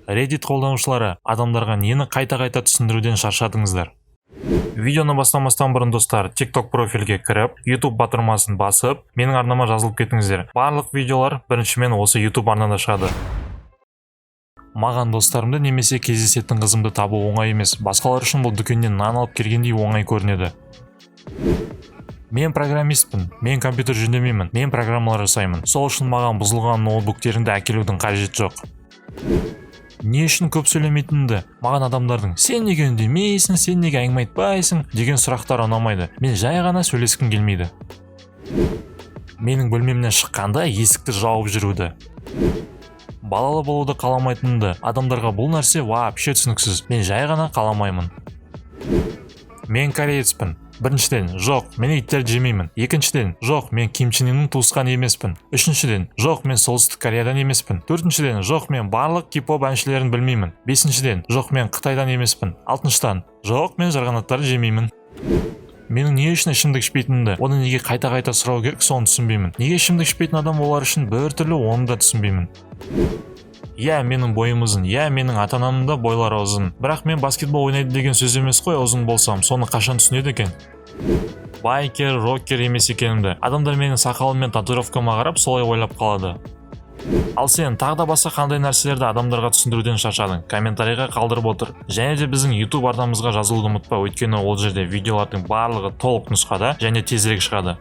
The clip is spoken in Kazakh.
Reddit қолданушылары, адамдарға нені қайта-қайта түсіндіруден шаршадыңыздар? Видеоны бастамастан бұрын достар, TikTok профильге кіріп, YouTube батырмасын басып, менің арнама жазылып кетіңіздер. Барлық видеолар біріншімен осы YouTube арнада шығады. Маған достарымды немесе кездесетін қызымды табу оңай емес. Басқалар үшін бұл дүкеннен нан алып келгендей оңай көрінеді. Мен программистпін, мен компьютер жөндемеймін, мен программалар жасаймын. Сол үшін маған бұзылған ноутбуктерімді әкелудің қажеті жоқ. Не үшін көп сөйлемейтінімді, маған адамдардың «Сен неге үндемейсің, сен неге әңгіме айтпайсың?» деген сұрақтар ұнамайды. Мен жай ғана сөйлескім келмейді. Менің бөлмемнен шыққанда есікті жауып жүруді. Балалы болуды қаламайтынымды, адамдарға бұл нәрсе вообще түсініксіз. Мен жай ғана қаламаймын. Мен кореецпін. Біріншіден, жоқ, мен иттерді жемеймін. Екіншіден, жоқ, мен Ким Чен Ынның туысқаны емеспін. Үшіншіден, жоқ, мен солтүстік Кореядан емеспін. Төртіншіден, жоқ, мен барлық кей-поп әншілерін білмеймін. Бесіншіден, жоқ, мен Қытайдан емеспін. Алтыншыдан, жоқ, мен жарғанаттарды жемеймін. Менің не үшін ішімдік ішпейтінімді, оны неге қайта-қайта сұрау керек, соны түсінбеймін. Неге ішімдік ішпейтін адам олар үшін біртүрлі, оны да түсінбеймін. Иә, менің бойым ұзын, иә, менің ата-анамның да бойлары ұзын. Бірақ мен баскетбол ойнайды деген сөз емес қой, ұзын болсам, соны қашан түсінеді екен? Байкер, роккер емес екенімді. Адамдар менің сақалым мен татуировкама қарап солай ойлап қалады. Ал сен тағы да басқа қандай нәрселерді адамдарға түсіндіруден шаршадың? Комментарийға қалдырып отыр. Және де біздің YouTube арнамызға жазылуды ұмытпа, өйткені ол жерде видеолардың барлығы толық нұсқада және тезірек шығады.